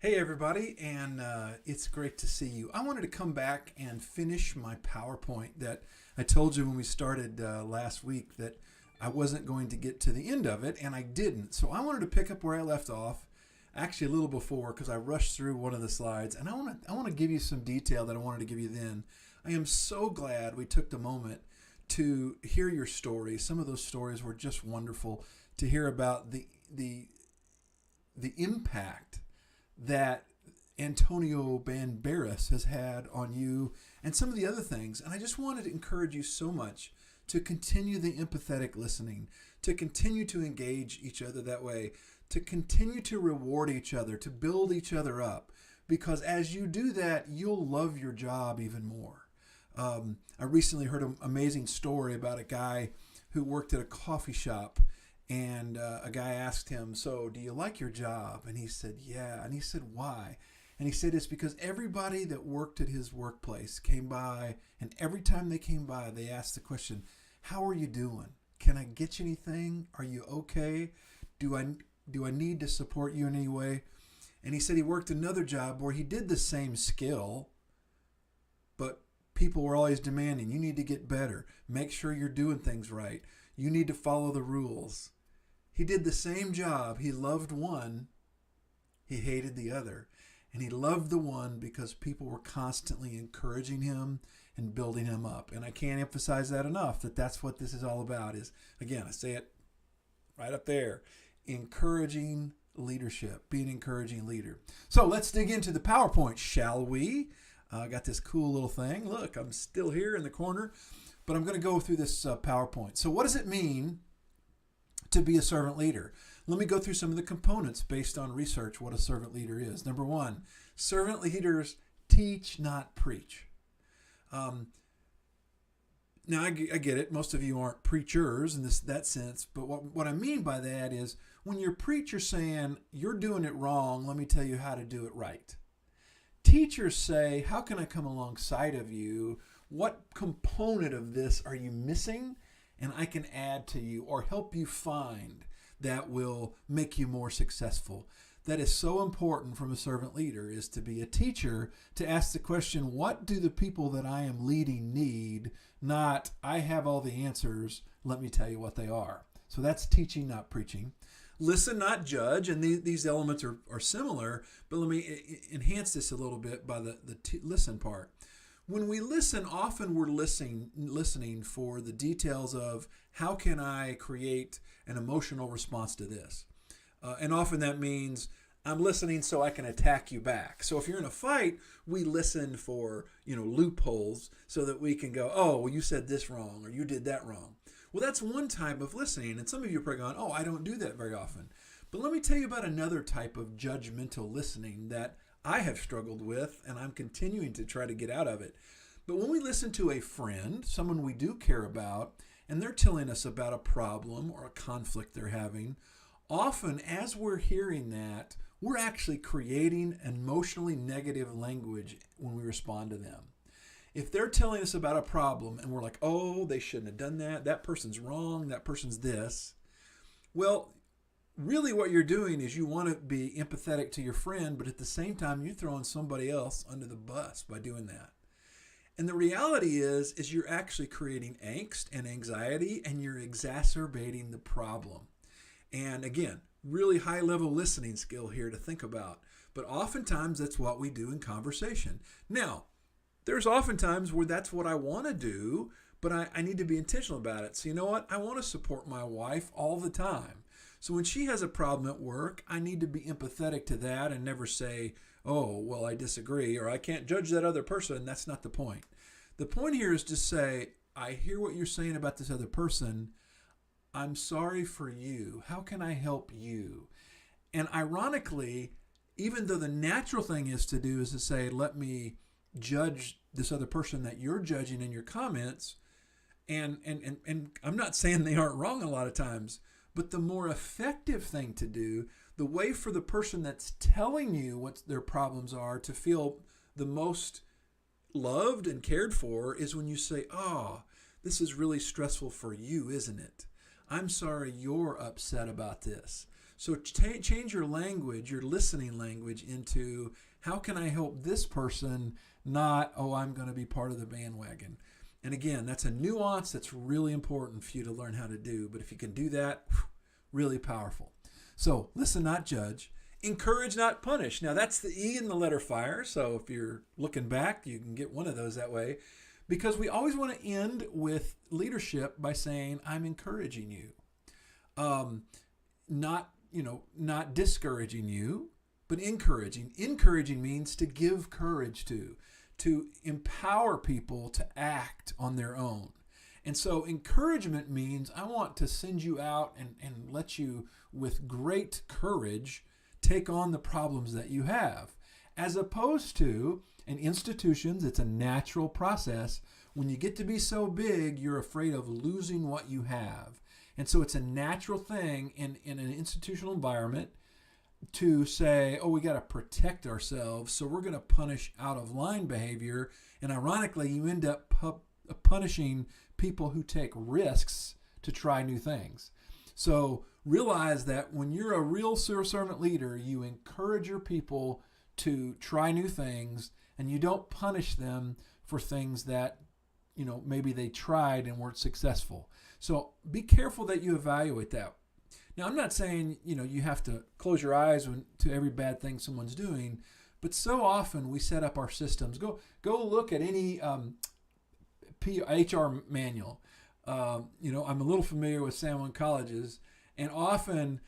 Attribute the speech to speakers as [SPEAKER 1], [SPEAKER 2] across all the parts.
[SPEAKER 1] Hey everybody, and it's great to see you. I wanted to come back and finish my PowerPoint that I told you when we started last week that I wasn't going to get to the end of it, and I didn't. So I wanted to pick up where I left off, actually a little before, because I rushed through one of the slides, and I want to give you some detail that I wanted to give you then. I am so glad we took the moment to hear your stories. Some of those stories were just wonderful to hear about the impact that Antonio Banderas has had on you and some of the other things. And I just wanted to encourage you so much to continue the empathetic listening, to continue to engage each other that way, to continue to reward each other, to build each other up. Because as you do that, you'll love your job even more. I recently heard an amazing story about a guy who worked at a coffee shop, and a guy asked him, "So, do you like your job?" And he said, "Yeah." And he said, "Why?" And he said, "It's because everybody that worked at his workplace came by, and every time they came by, they asked the question, 'How are you doing? Can I get you anything? Are you okay? Do I need to support you in any way?'" And he said he worked another job where he did the same skill, but people were always demanding, "You need to get better. Make sure you're doing things right. You need to follow the rules." He did the same job. He loved one. He hated the other. And he loved the one because people were constantly encouraging him and building him up. And I can't emphasize that enough, that that's what this is all about. Is, again, I say it right up there, encouraging leadership, be an encouraging leader. So let's dig into the PowerPoint, shall we? I got this cool little thing. Look, I'm still here in the corner, but I'm going to go through this PowerPoint. So what does it mean to be a servant leader? Let me go through some of the components based on research what a servant leader is. Number one, servant leaders teach, not preach. Now, I get it. Most of you aren't preachers in that sense, but what I mean by that is when your preacher's saying, "You're doing it wrong, let me tell you how to do it right." Teachers say, "How can I come alongside of you? What component of this are you missing? And I can add to you or help you find that will make you more successful." That is so important from a servant leader, is to be a teacher, to ask the question, what do the people that I am leading need? Not, "I have all the answers, let me tell you what they are." So that's teaching, not preaching. Listen, not judge. And these elements are similar, but let me enhance this a little bit by the listen part. When we listen, often we're listening for the details of how can I create an emotional response to this. And often that means I'm listening so I can attack you back. So if you're in a fight, we listen for loopholes so that we can go, "Oh, well, you said this wrong or you did that wrong." Well, that's one type of listening. And some of you are probably going, "Oh, I don't do that very often." But let me tell you about another type of judgmental listening that I have struggled with, and I'm continuing to try to get out of it. But when we listen to a friend, someone we do care about, and they're telling us about a problem or a conflict they're having, often as we're hearing that, we're actually creating emotionally negative language when we respond to them. If they're telling us about a problem and we're like, "Oh, they shouldn't have done that. That person's wrong. That person's this." Well, really what you're doing is you want to be empathetic to your friend, but at the same time, you're throwing somebody else under the bus by doing that. And the reality is you're actually creating angst and anxiety, and you're exacerbating the problem. And again, really high level listening skill here to think about. But oftentimes that's what we do in conversation. Now, there's oftentimes where that's what I want to do, but I need to be intentional about it. So you know what? I want to support my wife all the time. So when she has a problem at work, I need to be empathetic to that and never say, "Oh, well, I disagree," or "I can't judge that other person." That's not the point. The point here is to say, "I hear what you're saying about this other person. I'm sorry for you. How can I help you?" And ironically, even though the natural thing is to do is to say, "Let me judge this other person that you're judging in your comments," and I'm not saying they aren't wrong a lot of times, but the more effective thing to do, the way for the person that's telling you what their problems are to feel the most loved and cared for, is when you say, "Oh, this is really stressful for you, isn't it? I'm sorry you're upset about this." So change your language, your listening language, into how can I help this person, not, oh, I'm going to be part of the bandwagon. And again, that's a nuance that's really important for you to learn how to do. But if you can do that, really powerful. So listen, not judge. Encourage, not punish. Now that's the E in the letter FIRE. So if you're looking back, you can get one of those that way. Because we always want to end with leadership by saying, I'm encouraging you. Not discouraging you, but encouraging. Encouraging means to give courage to empower people to act on their own. And so encouragement means I want to send you out and let you, with great courage, take on the problems that you have. As opposed to, in institutions, it's a natural process. When you get to be so big, you're afraid of losing what you have. And so it's a natural thing in an institutional environment to say, oh, we got to protect ourselves, so we're going to punish out of line behavior. And ironically, you end up punishing people who take risks to try new things. So realize that when you're a real servant leader, you encourage your people to try new things, and you don't punish them for things that, maybe they tried and weren't successful. So be careful that you evaluate that. Now, I'm not saying, you have to close your eyes to every bad thing someone's doing, but so often we set up our systems. Go look at any HR manual. I'm a little familiar with San Juan colleges, and often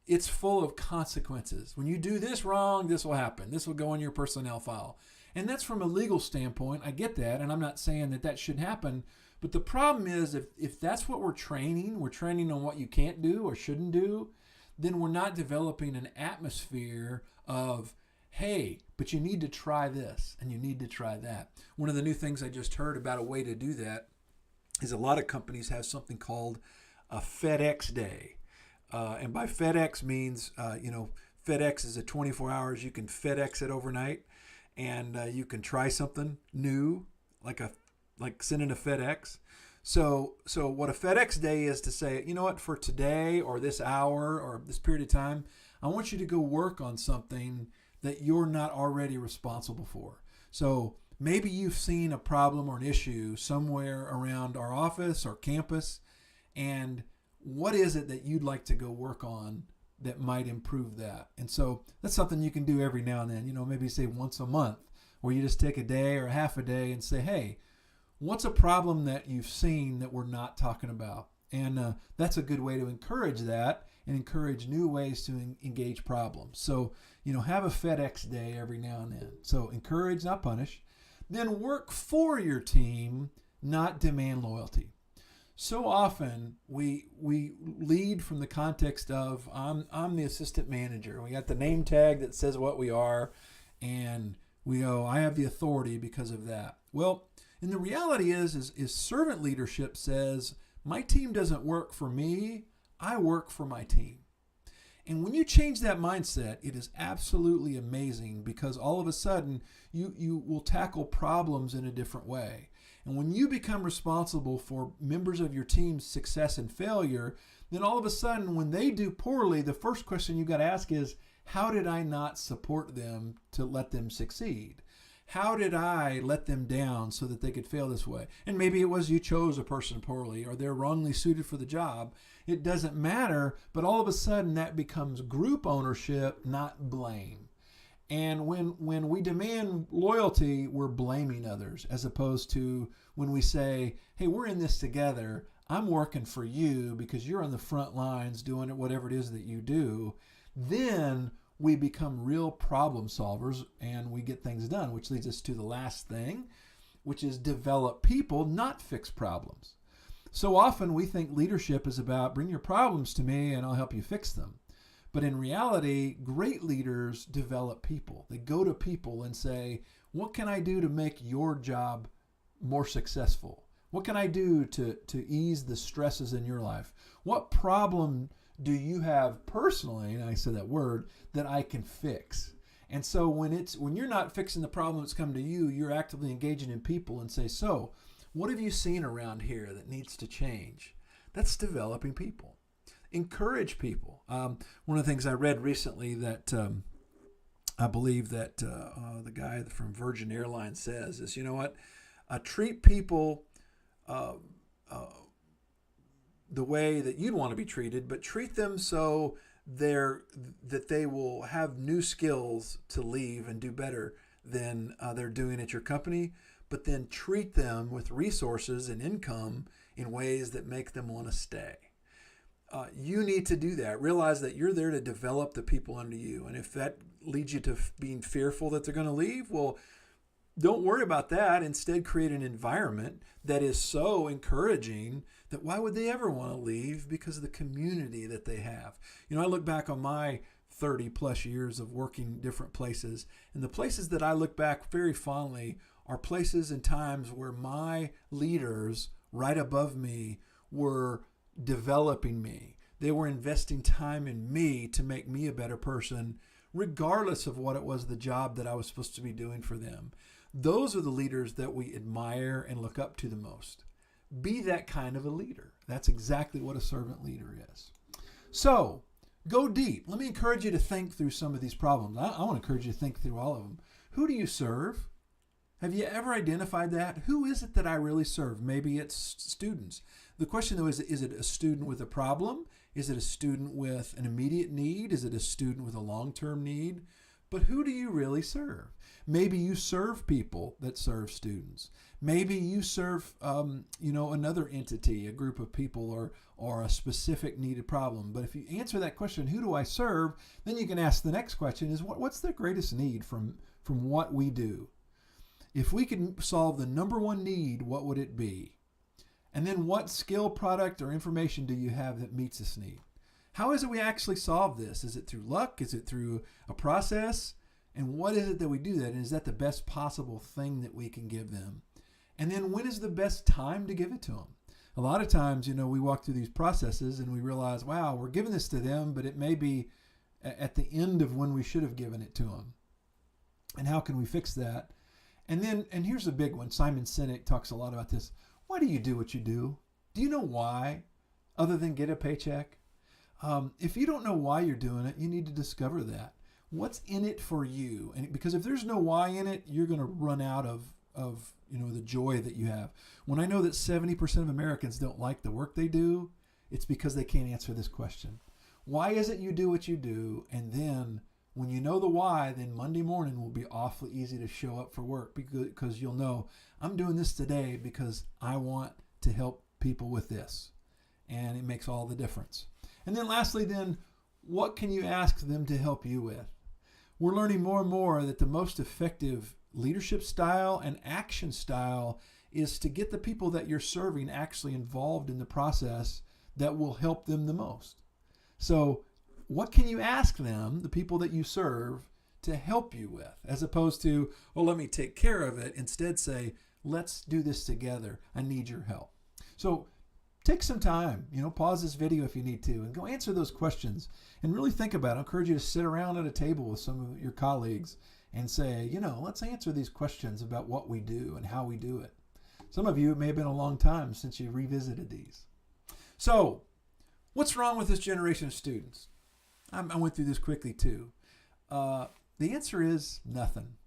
[SPEAKER 1] it's full of consequences. When you do this wrong, this will happen. This will go in your personnel file. And that's from a legal standpoint. I get that, and I'm not saying that should happen. But the problem is if that's what we're training on what you can't do or shouldn't do, then we're not developing an atmosphere of, hey, but you need to try this and you need to try that. One of the new things I just heard about a way to do that is a lot of companies have something called a FedEx Day. And by FedEx means, FedEx is at 24 hours. You can FedEx it overnight, and you can try something new, like sending a FedEx. So what a FedEx Day is to say, you know what, for today or this hour or this period of time, I want you to go work on something that you're not already responsible for. So maybe you've seen a problem or an issue somewhere around our office or campus, and what is it that you'd like to go work on that might improve that? And so that's something you can do every now and then, maybe say once a month, where you just take a day or half a day and say, hey, what's a problem that you've seen that we're not talking about? And that's a good way to encourage that and encourage new ways to engage problems. So, have a FedEx Day every now and then. So encourage, not punish. Then work for your team, not demand loyalty. So often we lead from the context of I'm the assistant manager. We got the name tag that says what we are, and we go, I have the authority because of that. Well, and the reality is servant leadership says, my team doesn't work for me, I work for my team. And when you change that mindset, it is absolutely amazing, because all of a sudden you will tackle problems in a different way. And when you become responsible for members of your team's success and failure, then all of a sudden when they do poorly, the first question you got to ask is, how did I not support them to let them succeed? How did I let them down so that they could fail this way? And maybe it was you chose a person poorly, or they're wrongly suited for the job. It doesn't matter, but all of a sudden that becomes group ownership, not blame. And when we demand loyalty, we're blaming others, as opposed to when we say, hey, we're in this together. I'm working for you because you're on the front lines doing it, whatever it is that you do. Then we become real problem solvers and we get things done, which leads us to the last thing, which is develop people, not fix problems. So often we think leadership is about bring your problems to me and I'll help you fix them. But in reality, great leaders develop people. They go to people and say, what can I do to make your job more successful? What can I do to ease the stresses in your life? What problem do you have personally, and I said that word, that I can fix? And so when you're not fixing the problem that's come to you, you're actively engaging in people and say, so what have you seen around here that needs to change? That's developing people. encourage people. One of the things I read recently that I believe that the guy from Virgin Airlines says is, you know what, treat people the way that you'd want to be treated, but treat them so that they will have new skills to leave and do better than they're doing at your company, but then treat them with resources and income in ways that make them want to stay. You need to do that. Realize that you're there to develop the people under you. And if that leads you to being fearful that they're going to leave, well, don't worry about that. Instead, create an environment that is so encouraging that why would they ever want to leave? Because of the community that they have. You know, I look back on my 30 plus years of working different places, and the places that I look back very fondly are places and times where my leaders right above me were developing me. They were investing time in me to make me a better person, regardless of what it was the job that I was supposed to be doing for them. Those are the leaders that we admire and look up to the most. Be that kind of a leader. That's exactly what a servant leader is. So, go deep. Let me encourage you to think through some of these problems. I want to encourage you to think through all of them. Who do you serve? Have you ever identified that? Who is it that I really serve? Maybe it's students. The question, though, is it a student with a problem? Is it a student with an immediate need? Is it a student with a long-term need? But who do you really serve? Maybe you serve people that serve students. Maybe you serve, another entity, a group of people, or a specific needed problem. But if you answer that question, who do I serve? Then you can ask the next question: is what's the greatest need from what we do? If we could solve the number one need, what would it be? And then what skill, product, or information do you have that meets this need? How is it we actually solve this? Is it through luck? Is it through a process? And what is it that we do that? And is that the best possible thing that we can give them? And then when is the best time to give it to them? A lot of times, we walk through these processes and we realize, wow, we're giving this to them, but it may be at the end of when we should have given it to them. And how can we fix that? And here's a big one. Simon Sinek talks a lot about this. Why do you do what you do? Do you know why, other than get a paycheck? If you don't know why you're doing it, you need to discover that. What's in it for you? And because if there's no why in it, you're going to run out of the joy that you have. When I know that 70% of Americans don't like the work they do, it's because they can't answer this question. Why is it you do what you do? And then when you know the why, then Monday morning will be awfully easy to show up for work because you'll know I'm doing this today because I want to help people with this. And it makes all the difference. And then lastly, what can you ask them to help you with? We're learning more and more that the most effective leadership style and action style is to get the people that you're serving actually involved in the process that will help them the most. So what can you ask them, the people that you serve, to help you with, as opposed to, let me take care of it. Instead say, let's do this together. I need your help. So take some time, pause this video if you need to, and go answer those questions and really think about it. I encourage you to sit around at a table with some of your colleagues and say, let's answer these questions about what we do and how we do it. Some of you, it may have been a long time since you revisited these. So what's wrong with this generation of students? I went through this quickly too. The answer is nothing.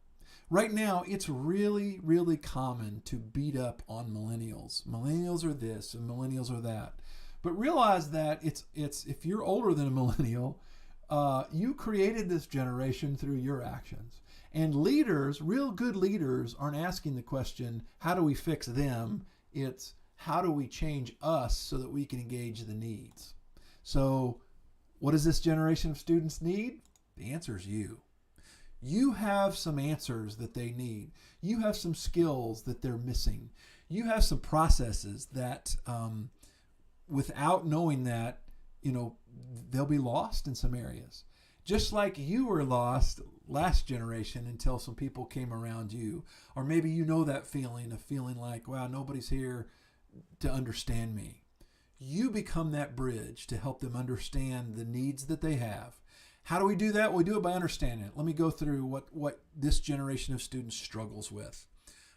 [SPEAKER 1] Right now, it's really, really common to beat up on millennials. Millennials are this and millennials are that. But realize that it's if you're older than a millennial, you created this generation through your actions. And leaders, real good leaders, aren't asking the question, how do we fix them? It's how do we change us so that we can engage the needs? So what does this generation of students need? The answer is you. You have some answers that they need. You have some skills that they're missing. You have some processes that without knowing that, they'll be lost in some areas. Just like you were lost last generation until some people came around you. Or maybe that feeling of feeling like, wow, nobody's here to understand me. You become that bridge to help them understand the needs that they have. How do we do that? We do it by understanding it. Let me go through what this generation of students struggles with.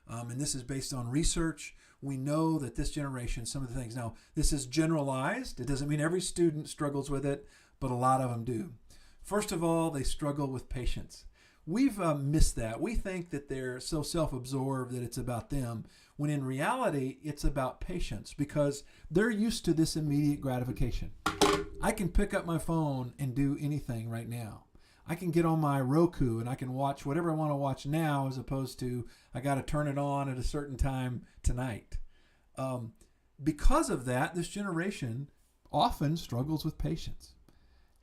[SPEAKER 1] And this is based on research. we know that this generation, some of the things. Now, this is generalized. It doesn't mean every student struggles with it, but a lot of them do. First of all, they struggle with patience. We've missed that. We think that they're so self-absorbed that it's about them, when in reality, it's about patience, because they're used to this immediate gratification. I can pick up my phone and do anything right now. I can get on my Roku and I can watch whatever I want to watch now, as opposed to I got to turn it on at a certain time tonight. Because of that, this generation often struggles with patience.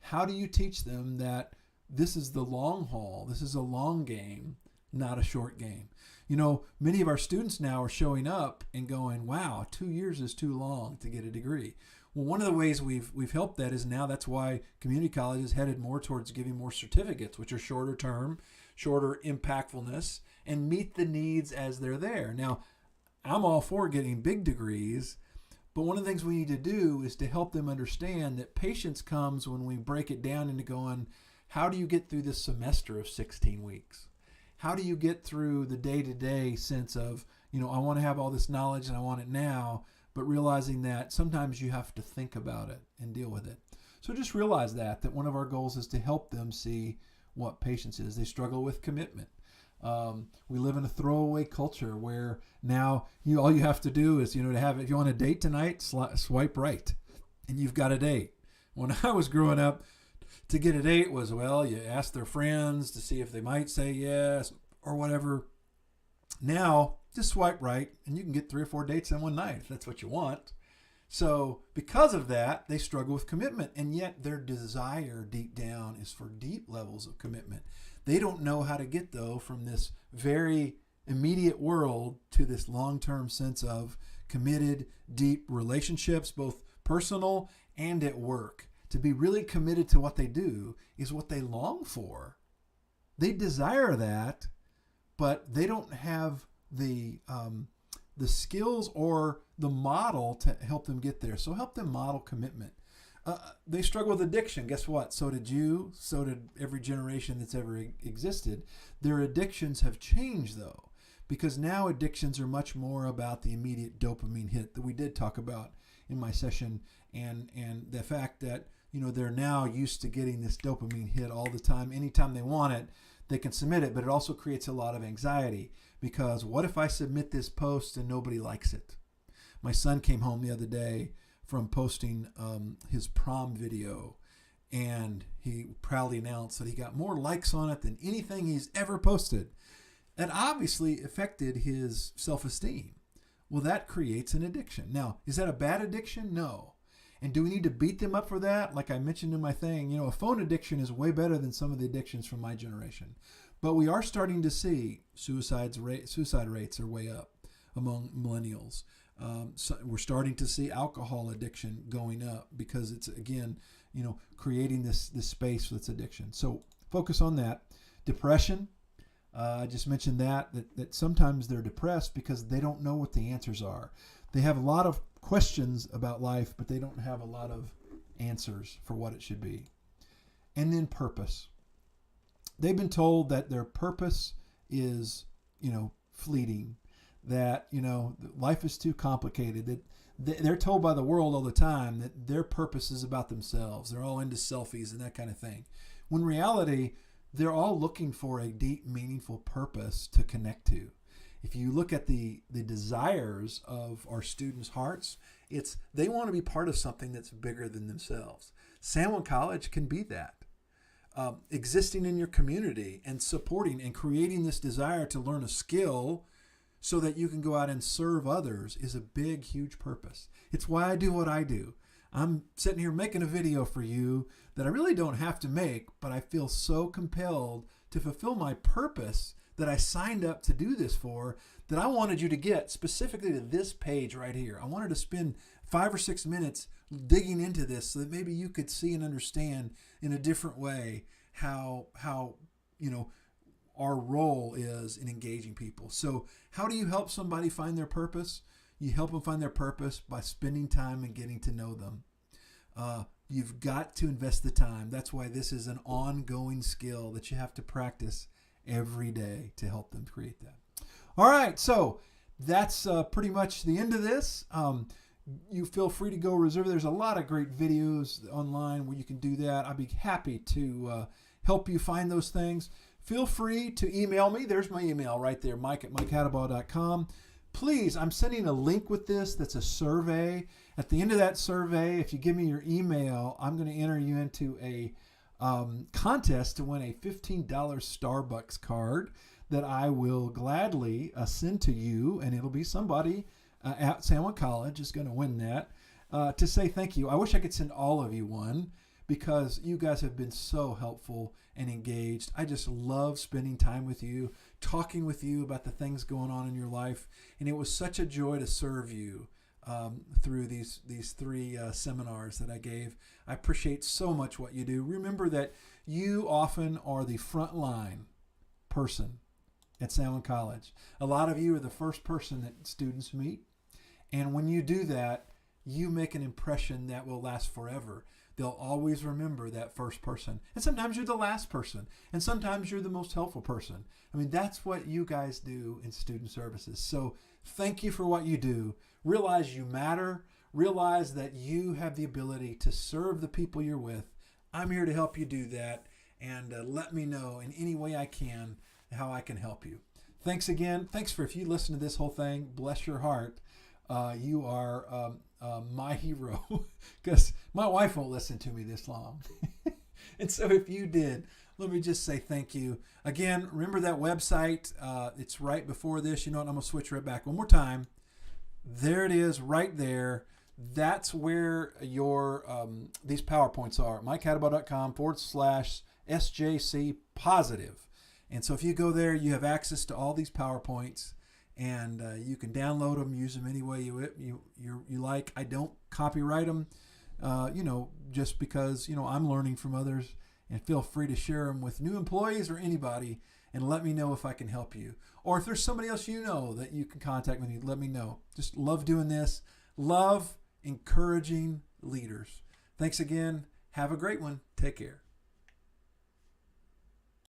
[SPEAKER 1] How do you teach them that this is the long haul? This is a long game, not a short game. You know, many of our students now are showing up and going, wow, 2 years is too long to get a degree. Well, one of the ways we've helped that is now that's why community college is headed more towards giving more certificates, which are shorter term, shorter impactfulness, and meet the needs as they're there. Now, I'm all for getting big degrees, but one of the things we need to do is to help them understand that patience comes when we break it down into going, how do you get through this semester of 16 weeks? How do you get through the day-to-day sense of, you know, I want to have all this knowledge and I want it now, but realizing that sometimes you have to think about it and deal with it. So just realize that one of our goals is to help them see what patience is. They struggle with commitment. We live in a throwaway culture where now all you have to do is, to have, if you want a date tonight, swipe right, and you've got a date. When I was growing up, to get a date was, you ask their friends to see if they might say yes or whatever. Now, just swipe right, and you can get 3 or 4 dates in one night if that's what you want. So because of that, they struggle with commitment, and yet their desire deep down is for deep levels of commitment. They don't know how to get, though, from this very immediate world to this long-term sense of committed, deep relationships, both personal and at work. To be really committed to what they do is what they long for. They desire that, but they don't have the skills or the model to help them get there. So help them model commitment. They struggle with addiction. Guess what? So did you. So did every generation that's ever existed. Their addictions have changed, though, because now addictions are much more about the immediate dopamine hit that we did talk about in my session, and the fact that they're now used to getting this dopamine hit all the time. Anytime they want it, they can submit it, but it also creates a lot of anxiety, because what if I submit this post and nobody likes it? My son came home the other day from posting his prom video, and he proudly announced that he got more likes on it than anything he's ever posted. That obviously affected his self-esteem. Well, that creates an addiction. Now, is that a bad addiction? No. And do we need to beat them up for that? Like I mentioned in my thing, a phone addiction is way better than some of the addictions from my generation. But we are starting to see suicide rates are way up among millennials. So we're starting to see alcohol addiction going up because it's, again, creating this space for its addiction. So focus on that. Depression, I just mentioned that sometimes they're depressed because they don't know what the answers are. They have a lot of questions about life, but they don't have a lot of answers for what it should be. And then purpose. They've been told that their purpose is, fleeting, that, life is too complicated, that they're told by the world all the time that their purpose is about themselves. They're all into selfies and that kind of thing. When in reality, they're all looking for a deep, meaningful purpose to connect to. If you look at the desires of our students' hearts, it's they want to be part of something that's bigger than themselves. Sandwin College can be that. Existing in your community and supporting and creating this desire to learn a skill so that you can go out and serve others is a big, huge purpose. It's why I do what I do. I'm sitting here making a video for you that I really don't have to make, but I feel so compelled to fulfill my purpose that I signed up to do this for, that I wanted you to get specifically to this page right here. I wanted to spend 5 or 6 minutes digging into this so that maybe you could see and understand in a different way how our role is in engaging people. So how do you help somebody find their purpose? You help them find their purpose by spending time and getting to know them. You've got to invest the time. That's why this is an ongoing skill that you have to practice every day to help them create that. All right, so that's pretty much the end of this. You feel free to go reserve. There's a lot of great videos online where you can do that. I'd be happy to help you find those things. Feel free to email me. There's my email right there, mike@mikehadabah.com. Please, I'm sending a link with this that's a survey. At the end of that survey, if you give me your email, I'm going to enter you into a contest to win a $15 Starbucks card that I will gladly send to you, and it'll be somebody at San Juan College is going to win that to say thank you. I wish I could send all of you one because you guys have been so helpful and engaged. I just love spending time with you, talking with you about the things going on in your life, and it was such a joy to serve you through these three seminars that I gave. I appreciate so much what you do. Remember that you often are the frontline person at San Juan College. A lot of you are the first person that students meet, and when you do that, you make an impression that will last forever. They'll always remember that first person. And sometimes you're the last person, and sometimes you're the most helpful person. I mean, that's what you guys do in student services. So thank you for what you do. Realize you matter. Realize that you have the ability to serve the people you're with. I'm here to help you do that, and let me know in any way I can how I can help you. Thanks again. Thanks for, if you listen to this whole thing, bless your heart. You are my hero, because my wife won't listen to me this long. And so if you did, let me just say thank you. Again, remember that website. It's right before this. You know what? I'm going to switch right back one more time. There it is right there. That's where your these PowerPoints are. mikehadabah.com/SJC positive. And so if you go there, you have access to all these PowerPoints, and you can download them, use them any way you like. I don't copyright them, just because, I'm learning from others, and feel free to share them with new employees or anybody, and let me know if I can help you. Or if there's somebody else that you can contact with me, let me know. Just love doing this. Love encouraging leaders. Thanks again. Have a great one. Take care.